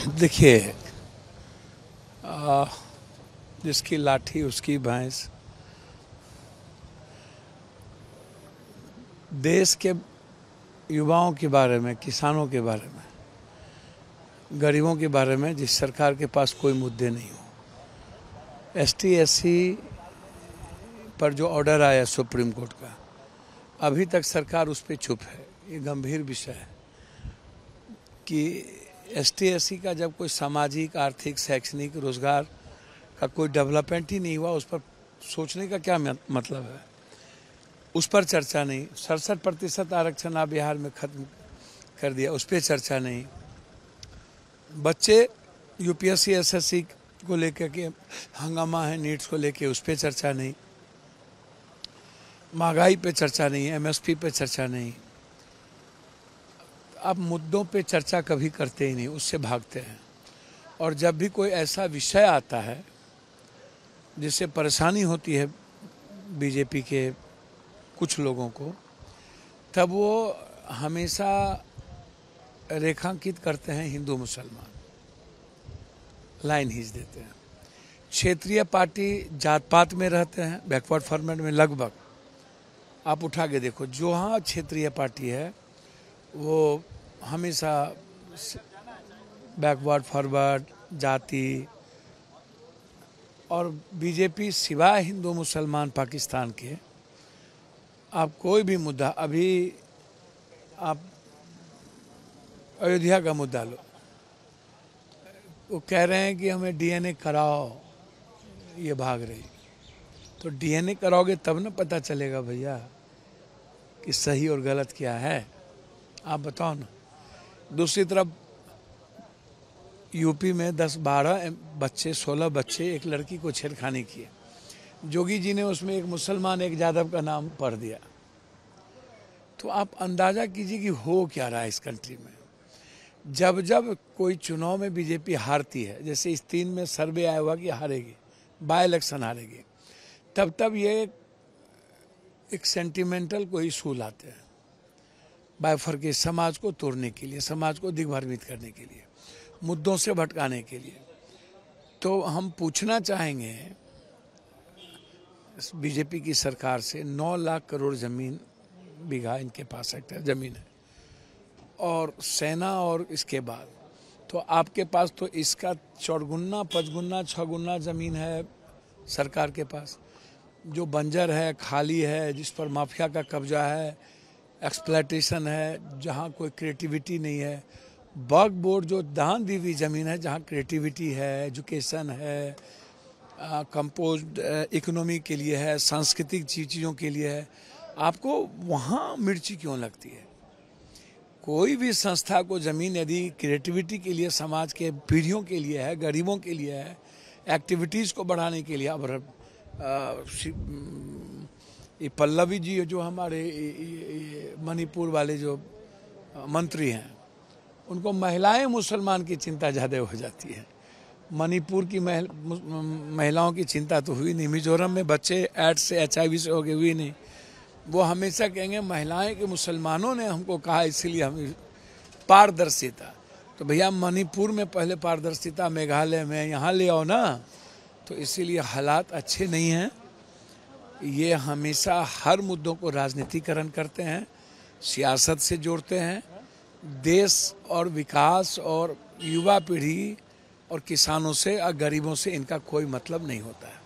देखिए, जिसकी लाठी उसकी भैंस। देश के युवाओं के बारे में, किसानों के बारे में, गरीबों के बारे में जिस सरकार के पास कोई मुद्दे नहीं हो, एसटी एससी पर जो ऑर्डर आया सुप्रीम कोर्ट का, अभी तक सरकार उस पर चुप है। ये गंभीर विषय है कि एसटी एससी का जब कोई सामाजिक, आर्थिक, शैक्षणिक, रोजगार का कोई डेवलपमेंट ही नहीं हुआ, उस पर सोचने का क्या मतलब है? उस पर चर्चा नहीं। 67% आरक्षण आप बिहार में खत्म कर दिया, उस पर चर्चा नहीं। बच्चे यूपीएससी एसएससी को लेकर के हंगामा है, नीट्स को लेकर, उस पर चर्चा नहीं। महंगाई पे चर्चा नहीं, एमएसपी पे चर्चा नहीं। आप मुद्दों पे चर्चा कभी करते ही नहीं, उससे भागते हैं। और जब भी कोई ऐसा विषय आता है जिससे परेशानी होती है बीजेपी के कुछ लोगों को, तब वो हमेशा रेखांकित करते हैं हिंदू मुसलमान, लाइन खींच देते हैं। क्षेत्रीय पार्टी जात पात में रहते हैं, बैकवर्ड फॉरवर्ड में लगभग। आप उठा के देखो, जो हाँ क्षेत्रीय पार्टी है वो हमेशा बैकवर्ड फॉरवर्ड, जाति। और बीजेपी सिवाय हिंदू मुसलमान पाकिस्तान के, आप कोई भी मुद्दा, अभी आप अयोध्या का मुद्दा लो, वो कह रहे हैं कि हमें डीएनए कराओ, ये भाग रही। तो डीएनए कराओगे तब ना पता चलेगा भैया कि सही और गलत क्या है। आप बताओ ना। दूसरी तरफ यूपी में 10-12 बच्चे, 16 बच्चे, एक लड़की को छेड़खानी किए। जोगी जी ने उसमें एक मुसलमान, एक यादव का नाम पढ़ दिया। तो आप अंदाजा कीजिए कि हो क्या रहा है इस कंट्री में। जब जब कोई चुनाव में बीजेपी हारती है, जैसे इस 3 में सर्वे आया हुआ कि हारेगी, बाय इलेक्शन हारेगी, तब तब ये एक सेंटिमेंटल को इशू लाते हैं, बायफर्केट, समाज को तोड़ने के लिए, समाज को दिग्भ्रमित करने के लिए, मुद्दों से भटकाने के लिए। तो हम पूछना चाहेंगे बीजेपी की सरकार से, 9 लाख करोड़ जमीन, बीघा इनके पास हेक्टेयर जमीन है, और सेना, और इसके बाद तो आपके पास तो इसका 4 गुना, 5 गुना, 6 गुना जमीन है सरकार के पास, जो बंजर है, खाली है, जिस पर माफिया का कब्जा है, एक्सप्लॉयटेशन है, जहाँ कोई क्रिएटिविटी नहीं है। वक्फ बोर्ड जो दान दी हुई ज़मीन है, जहाँ क्रिएटिविटी है, एजुकेशन है, कंपोज इकोनॉमी के लिए है, सांस्कृतिक चीज़ों के लिए है, आपको वहाँ मिर्ची क्यों लगती है? कोई भी संस्था को ज़मीन यदि क्रिएटिविटी के लिए, समाज के पीढ़ियों के लिए है, गरीबों के लिए है, एक्टिविटीज़ को बढ़ाने के लिए। अब ये पल्लवी जी जो हमारे मणिपुर वाले जो मंत्री हैं, उनको महिलाएं मुसलमान की चिंता ज़्यादा हो जाती है। मणिपुर की महिलाओं की चिंता तो हुई नहीं। मिजोरम में बच्चे एड्स से, HIV से हो गए, हुई नहीं। वो हमेशा कहेंगे महिलाएं के मुसलमानों ने हमको कहा, इसलिए हम पारदर्शिता। तो भैया मणिपुर में पहले पारदर्शिता, मेघालय में, यहाँ ले आओ ना। तो इसीलिए हालात अच्छे नहीं हैं। ये हमेशा हर मुद्दों को राजनीतिकरण करते हैं, सियासत से जोड़ते हैं। देश और विकास और युवा पीढ़ी और किसानों से और गरीबों से इनका कोई मतलब नहीं होता है।